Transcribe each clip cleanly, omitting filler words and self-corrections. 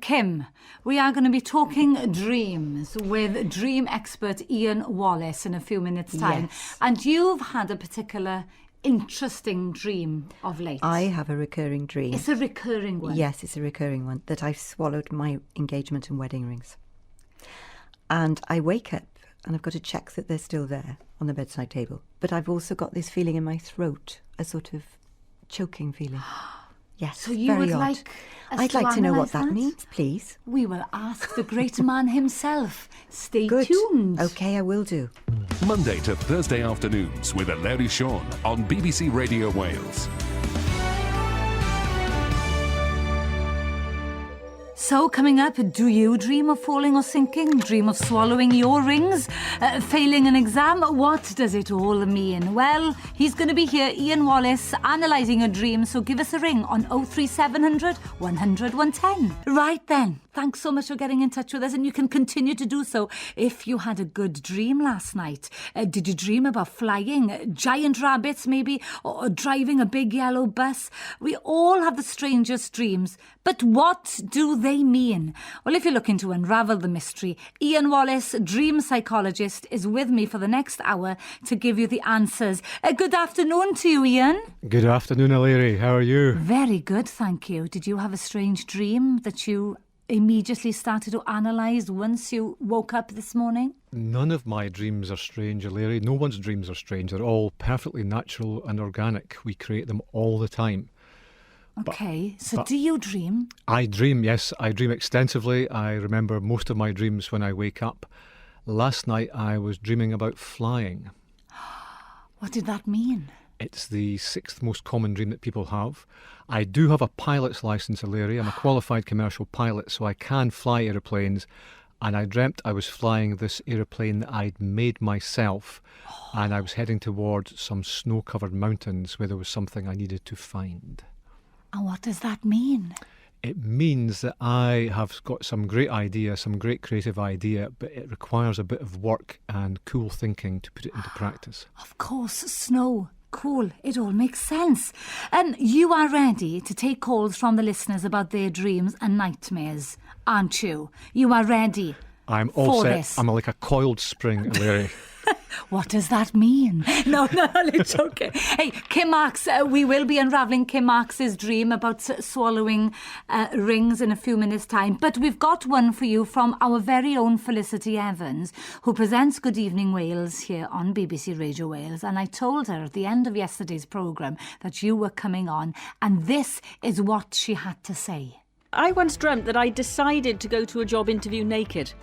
Kim, we are going to be talking dreams with dream expert Ian Wallace in a few minutes' time. Yes. And you've had a particular interesting dream of late. I have a recurring dream. It's a recurring one. Yes, it's a recurring one, that I've swallowed my engagement and wedding rings. And I wake up and I've got to check that they're still there on the bedside table. But I've also got this feeling in my throat, a sort of choking feeling. Yes, So you very would odd. like us I'd to like to know what analyse that means, please. We will ask the great man himself. Stay Good. tuned. OK, I will do. Monday to Thursday afternoons with Eleri Sion on BBC Radio Wales. So, coming up, do you dream of falling or sinking? Dream of swallowing your rings? Failing an exam? What does it all mean? Well, he's going to be here, Ian Wallace, analysing your dreams. So give us a ring on 03700 100 110. Right then. Thanks so much for getting in touch with us, and you can continue to do so if you had a good dream last night. Did you dream about flying, giant rabbits maybe, or driving a big yellow bus? We all have the strangest dreams, but what do they mean? Well, if you're looking to unravel the mystery, Ian Wallace, dream psychologist, is with me for the next hour to give you the answers. Good afternoon to you, Ian. Good afternoon, Eleri. How are you? Very good, thank you. Did you have a strange dream that you immediately started to analyse once you woke up this morning? None of my dreams are strange, Eleri. No one's dreams are strange. They're all perfectly natural and organic. We create them all the time. Okay, so do you dream? I dream, yes. I dream extensively. I remember most of my dreams when I wake up. Last night I was dreaming about flying. What did that mean? It's the sixth most common dream that people have. I do have a pilot's licence, Eleri. I'm a qualified commercial pilot, so I can fly aeroplanes. And I dreamt I was flying this aeroplane that I'd made myself. And I was heading towards some snow-covered mountains where there was something I needed to find. And what does that mean? It means that I have got some great idea, some great creative idea, but it requires a bit of work and cool thinking to put it into practice. Of course, snow. Cool. It all makes sense. And you are ready to take calls from the listeners about their dreams and nightmares, aren't you? You are ready. I'm all for set. this. I'm like a coiled spring, Larry. What does that mean? No, it's okay. Hey, Kim Marks, we will be unravelling Kim Marks's dream about swallowing rings in a few minutes' time. But we've got one for you from our very own Felicity Evans, who presents Good Evening Wales here on BBC Radio Wales. And I told her at the end of yesterday's programme that you were coming on, and this is what she had to say. I once dreamt that I decided to go to a job interview naked.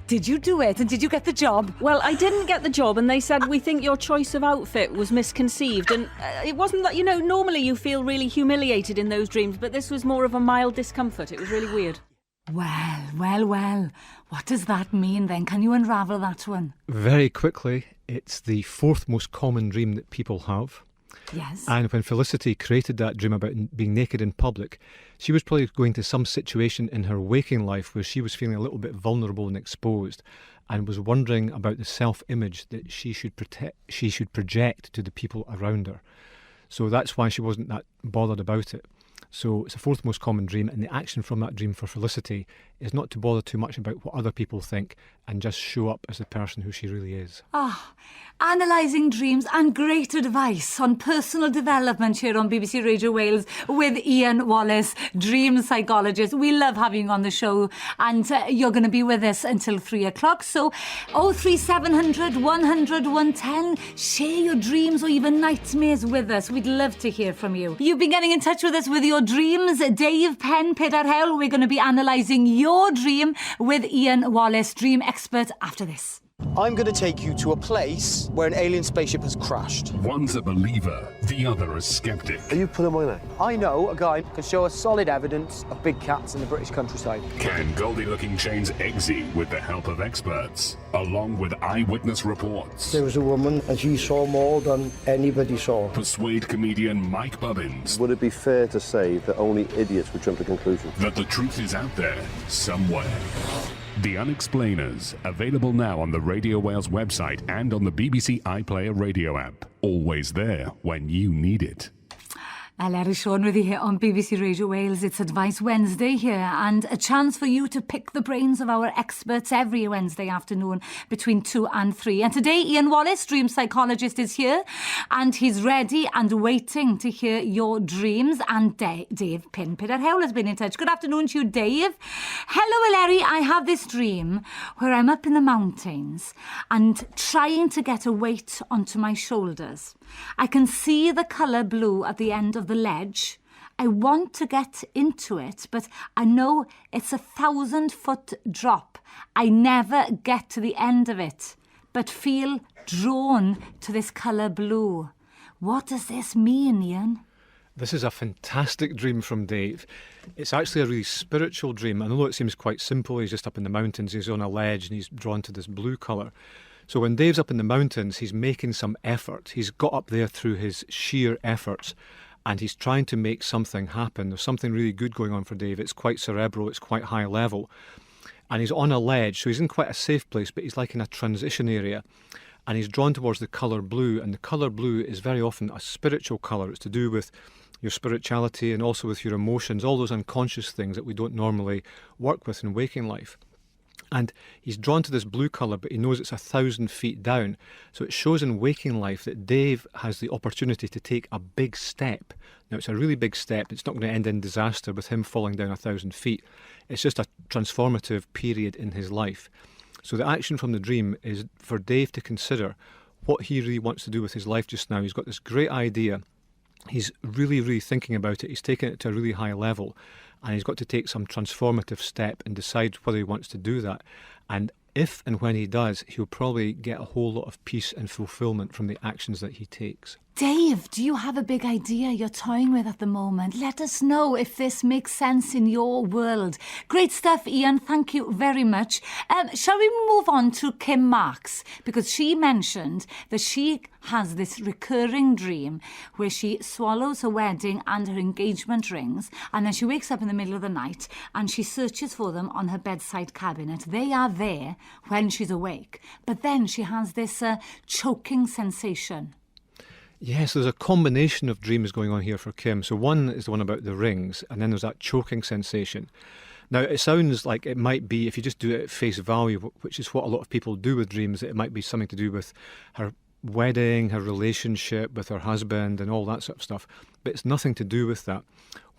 Did you do it? And did you get the job? Well, I didn't get the job, and they said, we think your choice of outfit was misconceived. And it wasn't that, normally you feel really humiliated in those dreams, but this was more of a mild discomfort. It was really weird. Well. What does that mean then? Can you unravel that one? Very quickly, it's the fourth most common dream that people have. Yes. And when Felicity created that dream about being naked in public, she was probably going to some situation in her waking life where she was feeling a little bit vulnerable and exposed, and was wondering about the self-image that she should project to the people around her. So that's why she wasn't that bothered about it. So it's the fourth most common dream, and the action from that dream for Felicity is not to bother too much about what other people think and just show up as the person who she really is. Analysing dreams and great advice on personal development here on BBC Radio Wales with Ian Wallace, dream psychologist. We love having you on the show, and you're going to be with us until 3 o'clock. So 03700 100 110, share your dreams or even nightmares with us. We'd love to hear from you. You've been getting in touch with us with your dreams. Dave Penn, Peter Hell, we're going to be analysing your dream with Ian Wallace, dream expert, after this. I'm going to take you to a place where an alien spaceship has crashed. One's a believer, the other a skeptic. Are you pulling my leg? I know a guy who can show us solid evidence of big cats in the British countryside. Can Goldie-looking chains exit with the help of experts, along with eyewitness reports? There was a woman and she saw more than anybody saw. Persuade comedian Mike Bubbins Would it be fair to say that only idiots would jump to conclusions? that the truth is out there somewhere. The Unexplainers, available now on the Radio Wales website and on the BBC iPlayer radio app. Always there when you need it. Eleri Sion with you here on BBC Radio Wales. It's Advice Wednesday here, and a chance for you to pick the brains of our experts every Wednesday afternoon between 2 and 3. And today, Ian Wallace, dream psychologist, is here, and he's ready and waiting to hear your dreams. And Dave Pinpider-Howell has been in touch. Good afternoon to you, Dave. Hello, Eleri. I have this dream where I'm up in the mountains and trying to get a weight onto my shoulders. I can see the colour blue at the end of the ledge. I want to get into it, but I know it's 1,000-foot drop. I never get to the end of it, but feel drawn to this colour blue. What does this mean, Ian? This is a fantastic dream from Dave. It's actually a really spiritual dream. And although it seems quite simple, he's just up in the mountains, he's on a ledge and he's drawn to this blue colour. So when Dave's up in the mountains, he's making some effort. He's got up there through his sheer efforts and he's trying to make something happen. There's something really good going on for Dave. It's quite cerebral, it's quite high level. And he's on a ledge, so he's in quite a safe place, but he's like in a transition area. And he's drawn towards the colour blue, and the colour blue is very often a spiritual colour. It's to do with your spirituality and also with your emotions, all those unconscious things that we don't normally work with in waking life. And he's drawn to this blue colour, but he knows it's 1,000 feet down. So it shows in waking life that Dave has the opportunity to take a big step. Now, it's a really big step. It's not going to end in disaster with him falling down 1,000 feet. It's just a transformative period in his life. So the action from the dream is for Dave to consider what he really wants to do with his life just now. He's got this great idea. He's really, really thinking about it. He's taken it to a really high level. And he's got to take some transformative step and decide whether he wants to do that. And if and when he does, he'll probably get a whole lot of peace and fulfillment from the actions that he takes. Dave, do you have a big idea you're toying with at the moment? Let us know if this makes sense in your world. Great stuff, Ian. Thank you very much. Shall we move on to Kim Marks? Because she mentioned that she has this recurring dream where she swallows her wedding and her engagement rings, and then she wakes up in the middle of the night and she searches for them on her bedside cabinet. They are there when she's awake, but then she has this choking sensation. Yes, there's a combination of dreams going on here for Kim. So one is the one about the rings, and then there's that choking sensation. Now, it sounds like it might be, if you just do it at face value, which is what a lot of people do with dreams, that it might be something to do with her wedding, her relationship with her husband and all that sort of stuff. But it's nothing to do with that.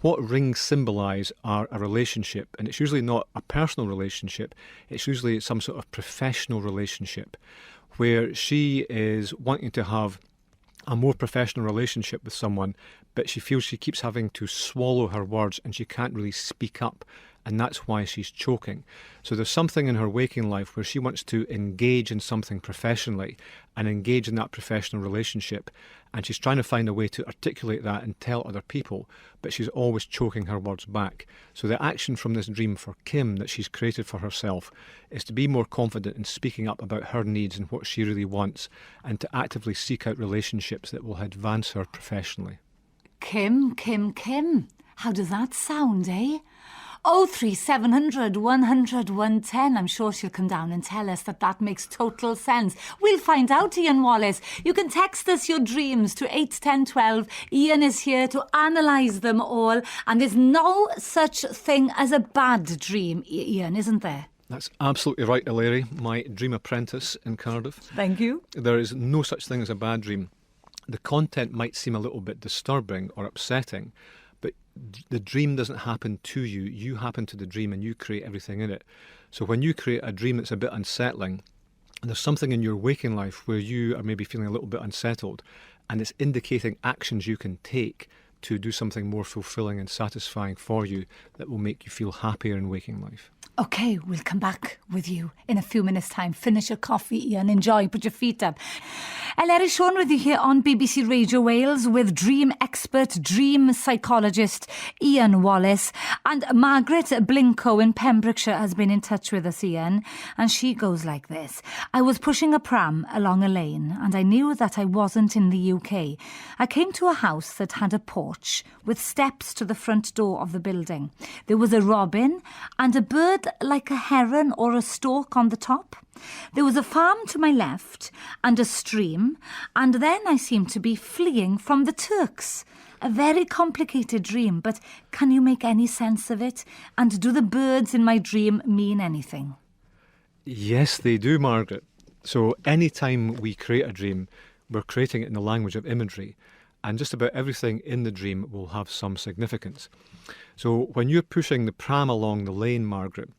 What rings symbolise are a relationship, and it's usually not a personal relationship. It's usually some sort of professional relationship where she is wanting to have a more professional relationship with someone, but she feels she keeps having to swallow her words and she can't really speak up, and that's why she's choking. So there's something in her waking life where she wants to engage in something professionally and engage in that professional relationship, and she's trying to find a way to articulate that and tell other people, but she's always choking her words back. So the action from this dream for Kim that she's created for herself is to be more confident in speaking up about her needs and what she really wants, and to actively seek out relationships that will advance her professionally. Kim. How does that sound, eh? 03700 100 110. I'm sure she'll come down and tell us that makes total sense. We'll find out, Ian Wallace. You can text us your dreams to 81012. Ian is here to analyse them all. And there's no such thing as a bad dream, Ian, isn't there? That's absolutely right, Eleri, my dream apprentice in Cardiff. Thank you. There is no such thing as a bad dream. The content might seem a little bit disturbing or upsetting, but the dream doesn't happen to you. You happen to the dream and you create everything in it. So when you create a dream that's a bit unsettling, there's something in your waking life where you are maybe feeling a little bit unsettled, and it's indicating actions you can take to do something more fulfilling and satisfying for you that will make you feel happier in waking life. OK, we'll come back with you in a few minutes' time. Finish your coffee, Ian. Enjoy. Put your feet up. Eleri Sion with you here on BBC Radio Wales with dream expert, dream psychologist Ian Wallace. And Margaret Blinko in Pembrokeshire has been in touch with us, Ian. And she goes like this. I was pushing a pram along a lane and I knew that I wasn't in the UK. I came to a house that had a porch with steps to the front door of the building. There was a robin and a bird like a heron or a stork on the top. There was a farm to my left and a stream, and then I seemed to be fleeing from the Turks. A very complicated dream, but can you make any sense of it? And do the birds in my dream mean anything? Yes, they do, Margaret. So anytime we create a dream, we're creating it in the language of imagery, and just about everything in the dream will have some significance. So when you're pushing the pram along the lane, Margaret,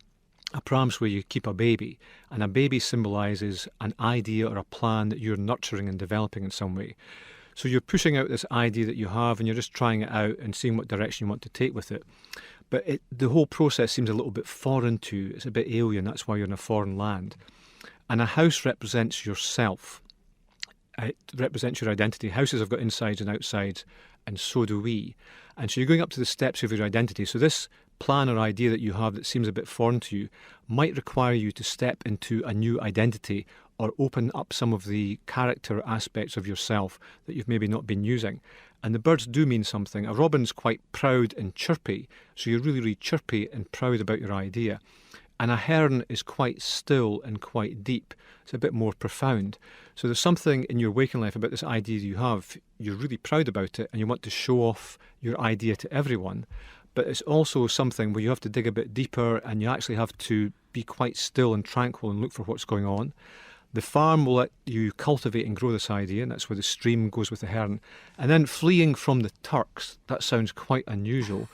a pram's where you keep a baby, and a baby symbolises an idea or a plan that you're nurturing and developing in some way. So you're pushing out this idea that you have, and you're just trying it out and seeing what direction you want to take with it. But the whole process seems a little bit foreign to you. It's a bit alien. That's why you're in a foreign land. And a house represents yourself. It represents your identity. Houses have got insides and outsides, and so do we. And so you're going up to the steps of your identity. So this plan or idea that you have that seems a bit foreign to you might require you to step into a new identity or open up some of the character aspects of yourself that you've maybe not been using. And the birds do mean something. A robin's quite proud and chirpy, so you're really, really chirpy and proud about your idea. And a hern is quite still and quite deep. It's a bit more profound. So there's something in your waking life about this idea you have. You're really proud about it and you want to show off your idea to everyone. But it's also something where you have to dig a bit deeper and you actually have to be quite still and tranquil and look for what's going on. The farm will let you cultivate and grow this idea, and that's where the stream goes with the hern. And then fleeing from the Turks, that sounds quite unusual.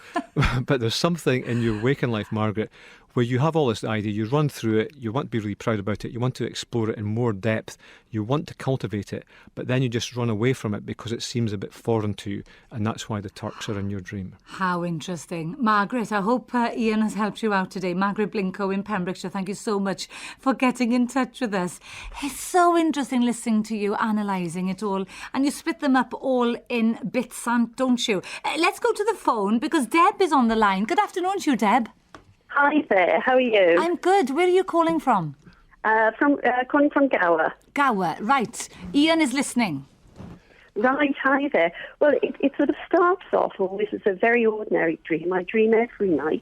But there's something in your waking life, Margaret, where you have all this idea, you run through it, you want to be really proud about it, you want to explore it in more depth, you want to cultivate it, but then you just run away from it because it seems a bit foreign to you, and that's why the Turks are in your dream. How interesting. Margaret, I hope Ian has helped you out today. Margaret Blinko in Pembrokeshire, thank you so much for getting in touch with us. It's so interesting listening to you, analysing it all, and you split them up all in bits, don't you? Let's go to the phone because Deb is on the line. Good afternoon to you, Deb. Hi there, how are you? I'm good. Where are you calling from? Calling from Gower. Gower, right. Ian is listening. Right, hi there. Well, it sort of starts off always as a very ordinary dream. I dream every night,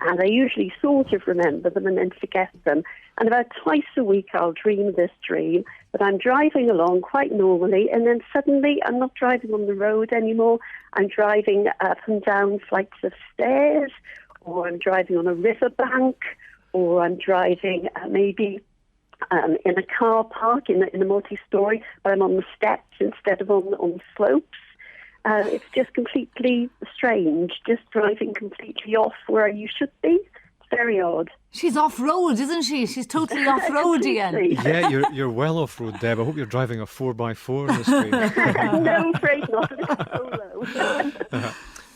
and I usually sort of remember them and then forget them. And about twice a week I'll dream this dream, that I'm driving along quite normally, and then suddenly I'm not driving on the road anymore. I'm driving up and down flights of stairs, or I'm driving on a riverbank, or I'm driving maybe in a car park in a multi-storey, but I'm on the steps instead of on the slopes. It's just completely strange, just driving completely off where you should be. It's very odd. She's off-road, isn't she? She's totally off-road, Ian. Yeah, you're well off-road, Deb. I hope you're driving a 4x4 in this dream. No, afraid not. It's solo.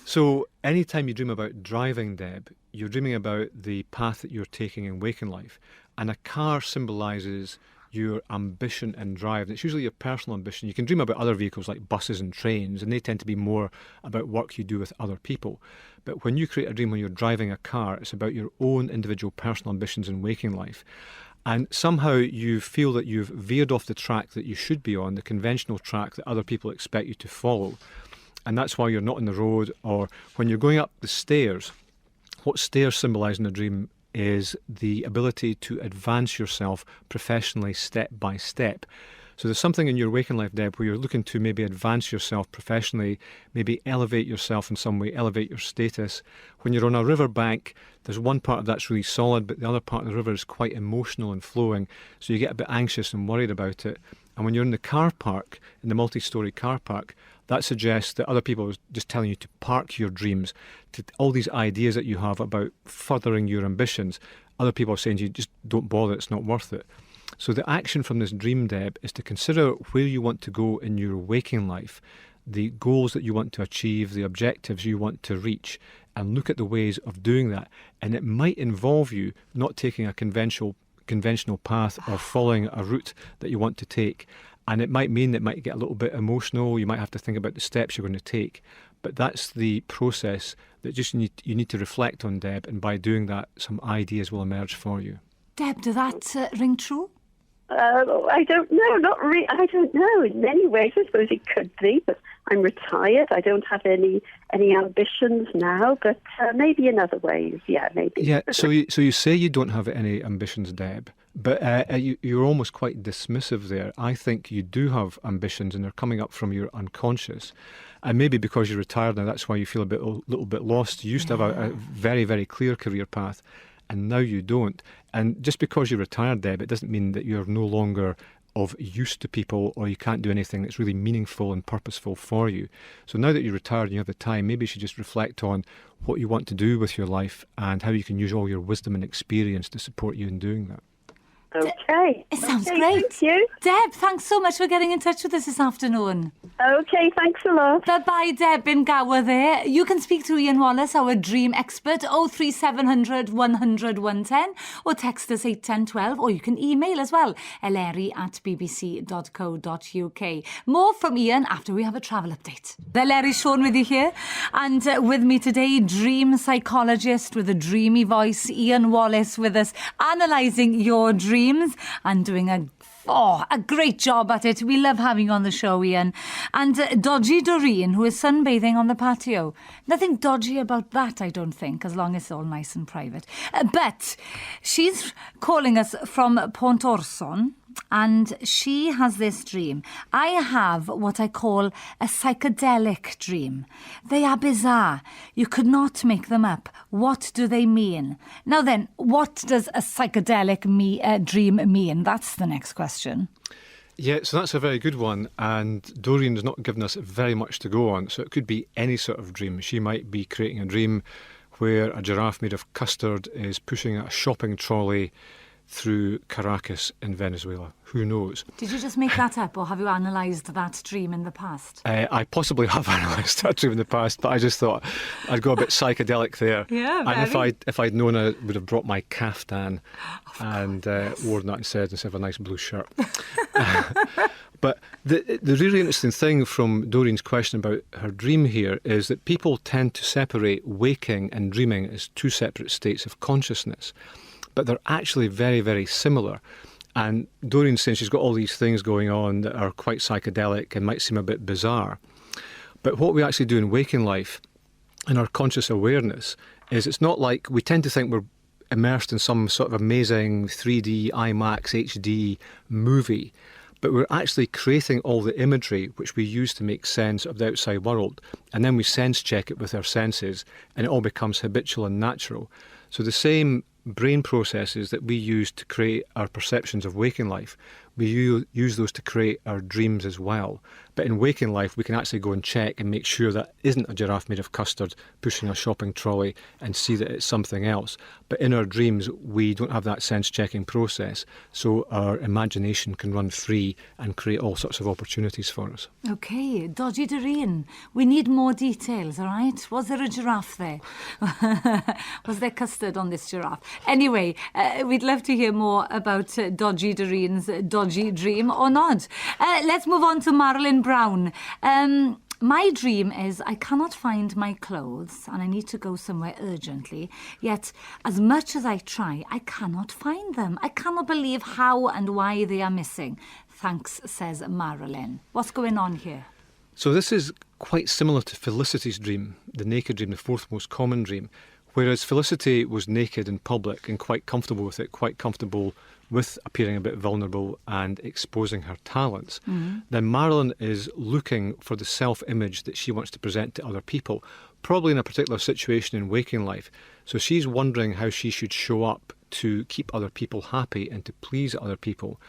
So anytime you dream about driving, Deb, you're dreaming about the path that you're taking in waking life. And a car symbolises your ambition and drive. It's usually your personal ambition. You can dream about other vehicles like buses and trains, and they tend to be more about work you do with other people. But when you create a dream when you're driving a car, it's about your own individual personal ambitions in waking life. And somehow you feel that you've veered off the track that you should be on, the conventional track that other people expect you to follow. And that's why you're not on the road. Or when you're going up the stairs, what stairs symbolise in a dream is the ability to advance yourself professionally step by step. So there's something in your waking life, Deb, where you're looking to maybe advance yourself professionally, maybe elevate yourself in some way, elevate your status. When you're on a riverbank, there's one part of that's really solid, but the other part of the river is quite emotional and flowing, so you get a bit anxious and worried about it. And when you're in the car park, in the multi-storey car park, that suggests that other people are just telling you to park your dreams, to all these ideas that you have about furthering your ambitions. Other people are saying to you, just don't bother, it's not worth it. So the action from this dream, Deb, is to consider where you want to go in your waking life, the goals that you want to achieve, the objectives you want to reach, and look at the ways of doing that. And it might involve you not taking a conventional path or following a route that you want to take. And it might mean that it might get a little bit emotional. You might have to think about the steps you're going to take. But that's the process that just you need to reflect on, Deb. And by doing that, some ideas will emerge for you. Deb, does that ring true? I don't know. Not really. I don't know. In many ways, I suppose it could be. But I'm retired. I don't have any ambitions now. But maybe in other ways, yeah, maybe. Yeah. So you say you don't have any ambitions, Deb. But you're almost quite dismissive there. I think you do have ambitions and they're coming up from your unconscious. And maybe because you're retired now, that's why you feel a little bit lost. You used to have a very, very clear career path, and now you don't. And just because you're retired, Deb, it doesn't mean that you're no longer of use to people or you can't do anything that's really meaningful and purposeful for you. So now that you're retired and you have the time, maybe you should just reflect on what you want to do with your life and how you can use all your wisdom and experience to support you in doing that. Okay. It sounds Okay, great. Thank you. Deb, thanks so much for getting in touch with us this afternoon. Okay, thanks a lot. Bye-bye, Deb in Gower there. You can speak to Ian Wallace, our dream expert, 03700 100 110, or text us 81012, or you can email as well, eleri@bbc.co.uk. More from Ian after we have a travel update. Eleri Sion with you here, and with me today, dream psychologist with a dreamy voice, Ian Wallace with us, analysing your dreams and doing a great job at it. We love having you on the show, Ian. And Dodgy Doreen, who is sunbathing on the patio. Nothing dodgy about that, I don't think, as long as it's all nice and private. But she's calling us from Pontorson, and she has this dream. I have what I call a psychedelic dream. They are bizarre. You could not make them up. What do they mean? Now then, what does a psychedelic dream mean? That's the next question. Yeah, so that's a very good one, and Doreen's not given us very much to go on, so it could be any sort of dream. She might be creating a dream where a giraffe made of custard is pushing a shopping trolley through Caracas in Venezuela. Who knows? Did you just make that up, or have you analysed that dream in the past? I possibly have analysed that dream in the past, but I just thought I'd go a bit psychedelic there. Yeah, and very. if I'd known, I would have brought my caftan and worn that instead of a nice blue shirt. But the really interesting thing from Doreen's question about her dream here is that people tend to separate waking and dreaming as two separate states of consciousness. But they're actually very, very similar. And Doreen's saying she's got all these things going on that are quite psychedelic and might seem a bit bizarre. But what we actually do in waking life, in our conscious awareness, is it's not like we tend to think we're immersed in some sort of amazing 3D, IMAX, HD movie, but we're actually creating all the imagery which we use to make sense of the outside world, and then we sense check it with our senses, and it all becomes habitual and natural. So the same brain processes that we use to create our perceptions of waking life, we use those to create our dreams as well. But in waking life, we can actually go and check and make sure that isn't a giraffe made of custard pushing a shopping trolley and see that it's something else. But in our dreams, we don't have that sense-checking process, so our imagination can run free and create all sorts of opportunities for us. OK, Dodgy Doreen, we need more details, all right? Was there a giraffe there? Was there custard on this giraffe? Anyway, we'd love to hear more about Dodgy Doreen's dodgy dream or not. Let's move on to Marilyn Brown. My dream is I cannot find my clothes and I need to go somewhere urgently. Yet, as much as I try, I cannot find them. I cannot believe how and why they are missing. Thanks, says Marilyn. What's going on here? So this is quite similar to Felicity's dream, the naked dream, the fourth most common dream. Whereas Felicity was naked in public and quite comfortable with it, quite comfortable with appearing a bit vulnerable and exposing her talents, then Marilyn is looking for the self-image that she wants to present to other people, probably in a particular situation in waking life. So she's wondering how she should show up to keep other people happy and to please other people.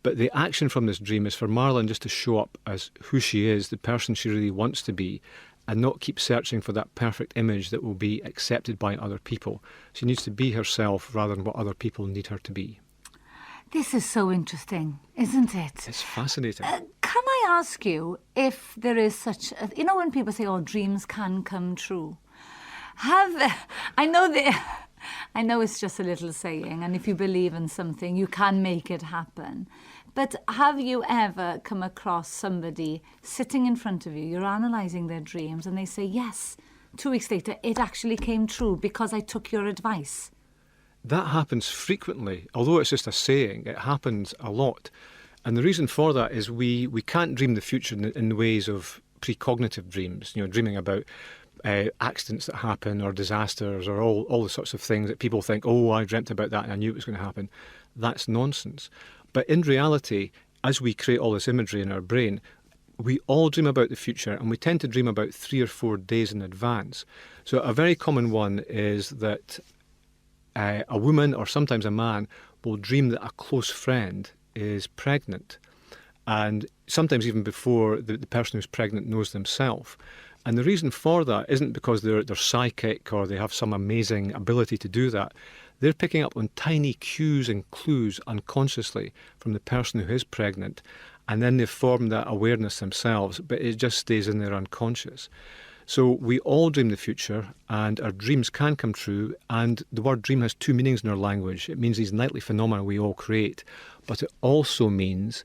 But the action from this dream is for Marilyn just to show up as who she is, the person she really wants to be, and not keep searching for that perfect image that will be accepted by other people. She needs to be herself rather than what other people need her to be. This is so interesting, isn't it? It's fascinating. Can I ask you if there is such a... You know when people say, oh, dreams can come true? I know it's just a little saying, and if you believe in something, you can make it happen. But have you ever come across somebody sitting in front of you, you're analysing their dreams, and they say, yes, 2 weeks later, it actually came true because I took your advice? That happens frequently. Although it's just a saying, it happens a lot. And the reason for that is we can't dream the future in the ways of precognitive dreams, dreaming about accidents that happen or disasters or all the sorts of things that people think, oh, I dreamt about that and I knew it was going to happen. That's nonsense. But in reality, as we create all this imagery in our brain, we all dream about the future, and we tend to dream about 3 or 4 days in advance. So a very common one is that a woman or sometimes a man will dream that a close friend is pregnant, and sometimes even before the person who's pregnant knows themselves. And the reason for that isn't because they're psychic or they have some amazing ability to do that. They're picking up on tiny cues and clues unconsciously from the person who is pregnant, and then they've formed that awareness themselves, but it just stays in their unconscious. So we all dream the future, and our dreams can come true, and the word dream has 2 meanings in our language. It means these nightly phenomena we all create, but it also means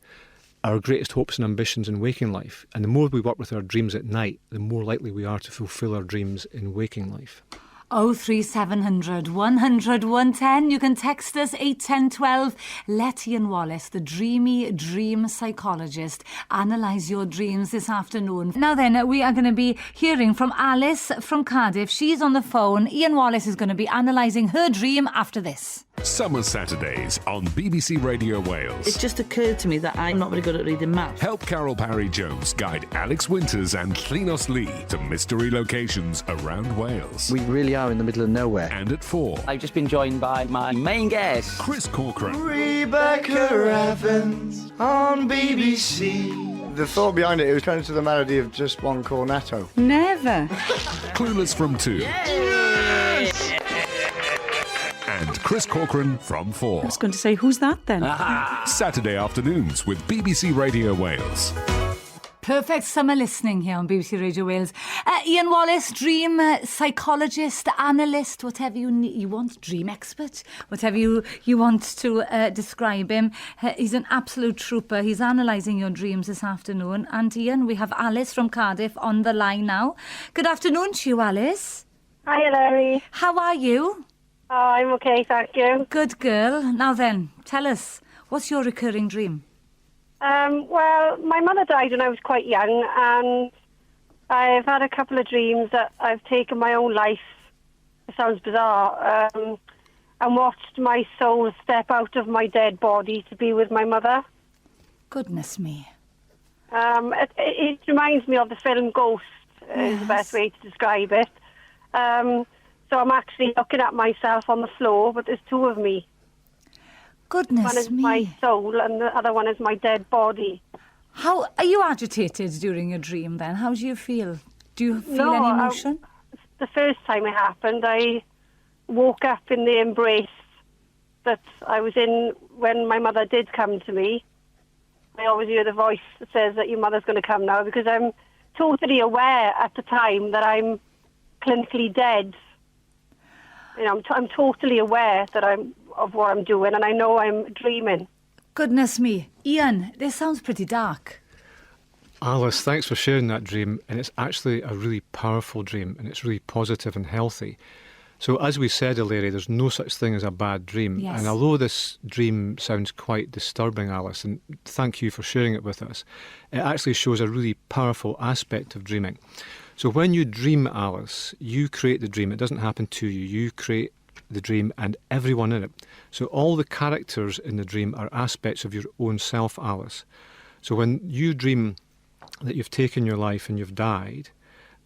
our greatest hopes and ambitions in waking life. And the more we work with our dreams at night, the more likely we are to fulfil our dreams in waking life. 03700 100 110. You can text us 81012. Let Ian Wallace, the dreamy dream psychologist, analyse your dreams this afternoon. Now then, we are going to be hearing from Alice from Cardiff. She's on the phone. Ian Wallace is going to be analysing her dream after this. Summer Saturdays on BBC Radio Wales. It just occurred to me that I'm not very good at reading maps. Help Carol Parry-Jones guide Alex Winters and Llynnos Lee to mystery locations around Wales. We really are in the middle of nowhere. And at 4, I've just been joined by my main guest, Chris Corcoran. Rebecca Evans on BBC. The thought behind it was trying to the melody of Just One Cornetto. Never. Clueless from 2. Yes! And Chris Corcoran from 4. I was going to say, who's that then? Saturday afternoons with BBC Radio Wales. Perfect summer listening here on BBC Radio Wales. Ian Wallace, dream psychologist, analyst, whatever you want, dream expert, whatever you want to describe him. He's an absolute trooper. He's analysing your dreams this afternoon. And Ian, we have Alice from Cardiff on the line now. Good afternoon to you, Alice. Hi, Eleri. How are you? Oh, I'm okay, thank you. Good girl. Now then, tell us, what's your recurring dream? Well, my mother died when I was quite young, and I've had a couple of dreams that I've taken my own life. It sounds bizarre. And watched my soul step out of my dead body to be with my mother. Goodness me. It reminds me of the film Ghost, is the best way to describe it. So I'm actually looking at myself on the floor, but there's 2 of me. Goodness one is me. my soul and the other one is my dead body. How are you agitated during your dream then? How do you feel? Do you feel any emotion? The first time it happened, I woke up in the embrace that I was in when my mother did come to me. I always hear the voice that says that your mother's going to come now, because I'm totally aware at the time that I'm clinically dead. You know, I'm totally aware that of what I'm doing, and I know I'm dreaming. Goodness me. Ian, this sounds pretty dark. Alice, thanks for sharing that dream, and it's actually a really powerful dream, and it's really positive and healthy. So as we said, Eleri, there's no such thing as a bad dream. Yes. And although this dream sounds quite disturbing, Alice, and thank you for sharing it with us, it actually shows a really powerful aspect of dreaming. So when you dream, Alice, you create the dream. It doesn't happen to you. You create the dream and everyone in it. So all the characters in the dream are aspects of your own self, Alice. So when you dream that you've taken your life and you've died,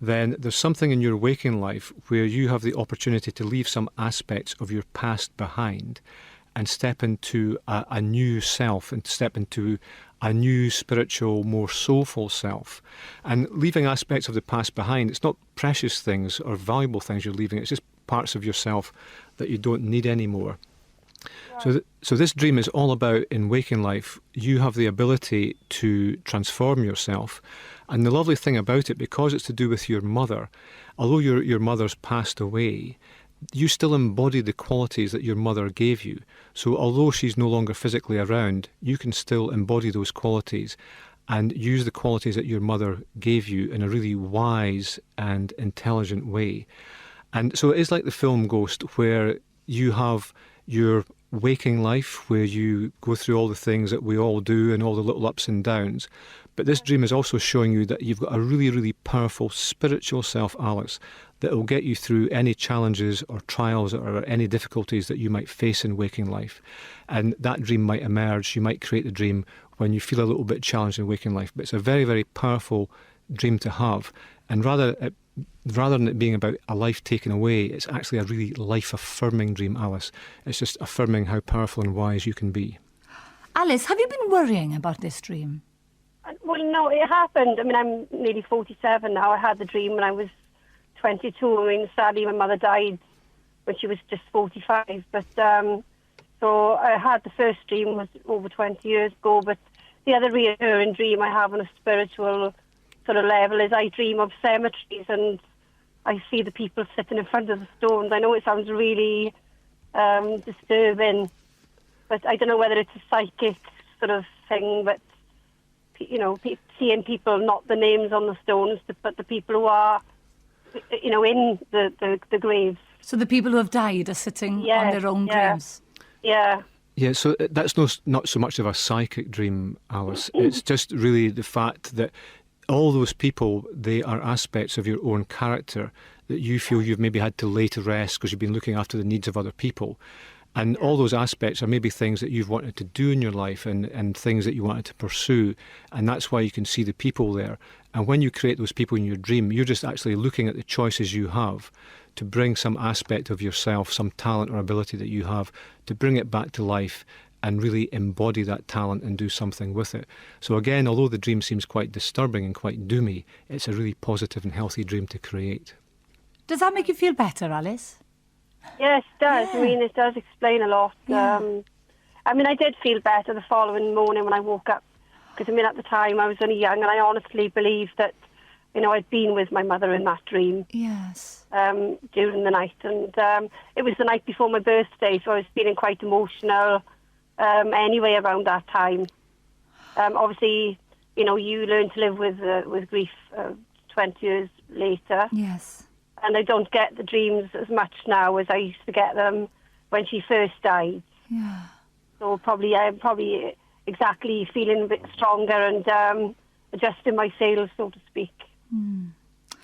then there's something in your waking life where you have the opportunity to leave some aspects of your past behind and step into a new self, and step into a new spiritual, more soulful self. And leaving aspects of the past behind, it's not precious things or valuable things you're leaving, it's just parts of yourself that you don't need anymore. Right. So this dream is all about, in waking life, you have the ability to transform yourself. And the lovely thing about it, because it's to do with your mother, although your mother's passed away, you still embody the qualities that your mother gave you. So although she's no longer physically around, you can still embody those qualities and use the qualities that your mother gave you in a really wise and intelligent way. And so it is like the film Ghost, where you have your waking life where you go through all the things that we all do and all the little ups and downs. But this dream is also showing you that you've got a really, really powerful spiritual self, Alice, that will get you through any challenges or trials or any difficulties that you might face in waking life. And that dream might emerge, you might create the dream when you feel a little bit challenged in waking life. But it's a very, very powerful dream to have. And rather than it being about a life taken away, it's actually a really life-affirming dream, Alice. It's just affirming how powerful and wise you can be. Alice, have you been worrying about this dream? Well, no, it happened. I mean, I'm nearly 47 now. I had the dream when I was 22. I mean, sadly, my mother died when she was just 45. But so I had the first dream was over 20 years ago. But the other recurring dream I have on a spiritual sort of level is I dream of cemeteries and I see the people sitting in front of the stones. I know it sounds really disturbing, but I don't know whether it's a psychic sort of thing, but you know, seeing people, not the names on the stones, but the people who are, you know, in the graves. So the people who have died are sitting on their own graves? Yeah. Yeah, so that's not so much of a psychic dream, Alice. It's just really the fact that all those people, they are aspects of your own character that you feel you've maybe had to lay to rest because you've been looking after the needs of other people. And all those aspects are maybe things that you've wanted to do in your life and things that you wanted to pursue. And that's why you can see the people there. And when you create those people in your dream, you're just actually looking at the choices you have to bring some aspect of yourself, some talent or ability that you have, to bring it back to life and really embody that talent and do something with it. So again, although the dream seems quite disturbing and quite doomy, it's a really positive and healthy dream to create. Does that make you feel better, Alice? Yes, it does. Yeah. I mean, it does explain a lot. Yeah. I mean, I did feel better the following morning when I woke up, because I mean, at the time I was only young, and I honestly believed that, you know, I'd been with my mother in that dream. Yes. During the night, and it was the night before my birthday, so I was feeling quite emotional. Anyway, around that time, obviously, you know, you learn to live with grief 20 years later. Yes. And I don't get the dreams as much now as I used to get them when she first died. Yeah. So I'm probably exactly feeling a bit stronger and adjusting my sails, so to speak.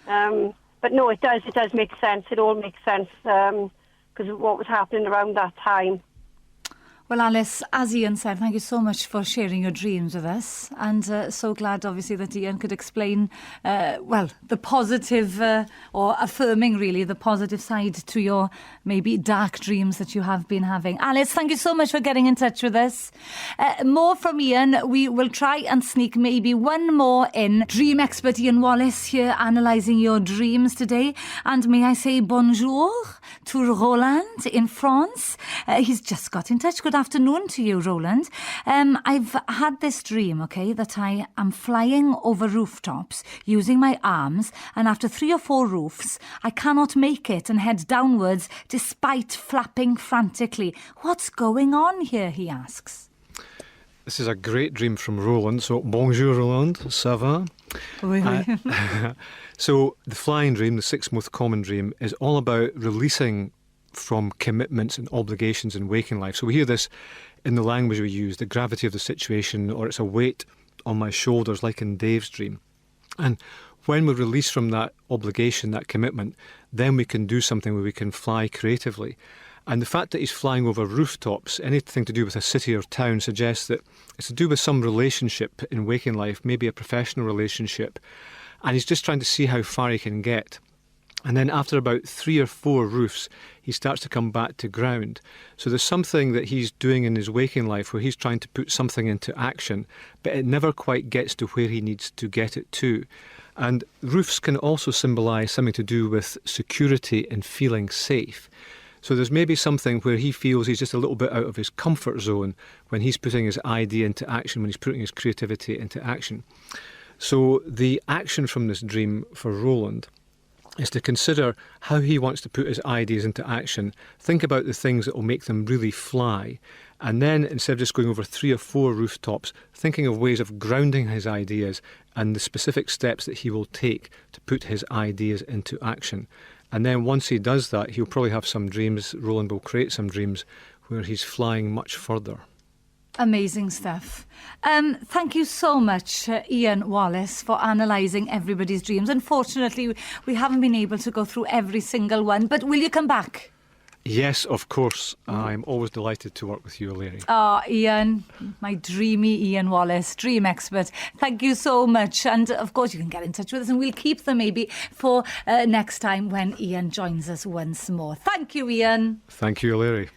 But no, it does make sense. It all makes sense because of what was happening around that time. Well, Alice, as Ian said, thank you so much for sharing your dreams with us. And so glad, obviously, that Ian could explain, the positive or affirming, really, the positive side to your maybe dark dreams that you have been having. Alice, thank you so much for getting in touch with us. More from Ian. We will try and sneak maybe one more in. Dream expert Ian Wallace here analysing your dreams today. And may I say bonjour to Roland in France. He's just got in touch. Good afternoon to you, Roland. I've had this dream, okay, that I am flying over rooftops using my arms, and after 3 or 4 roofs, I cannot make it and head downwards despite flapping frantically. What's going on here, he asks. This is a great dream from Roland. So, bonjour, Roland. Ça va? Oui, oui. So, the flying dream, the 6th most common dream, is all about releasing from commitments and obligations in waking life. So we hear this in the language we use, the gravity of the situation, or it's a weight on my shoulders, like in Dave's dream. And when we release from that obligation, that commitment, then we can do something where we can fly creatively. And the fact that he's flying over rooftops, anything to do with a city or town, suggests that it's to do with some relationship in waking life, maybe a professional relationship. And he's just trying to see how far he can get. And then after about 3 or 4 roofs, he starts to come back to ground. So there's something that he's doing in his waking life where he's trying to put something into action, but it never quite gets to where he needs to get it to. And roofs can also symbolise something to do with security and feeling safe. So there's maybe something where he feels he's just a little bit out of his comfort zone when he's putting his idea into action, when he's putting his creativity into action. So the action from this dream for Roland is to consider how he wants to put his ideas into action, think about the things that will make them really fly, and then instead of just going over 3 or 4 rooftops, thinking of ways of grounding his ideas and the specific steps that he will take to put his ideas into action. And then once he does that, he'll probably have some dreams, Roland will create some dreams, where he's flying much further. Amazing stuff. Thank you so much, Ian Wallace, for analysing everybody's dreams. Unfortunately, we haven't been able to go through every single one, but will you come back? Yes, of course. I'm always delighted to work with you, Eleri. Ian, my dreamy Ian Wallace, dream expert. Thank you so much. And of course, you can get in touch with us and we'll keep them maybe for next time when Ian joins us once more. Thank you, Ian. Thank you, Eleri.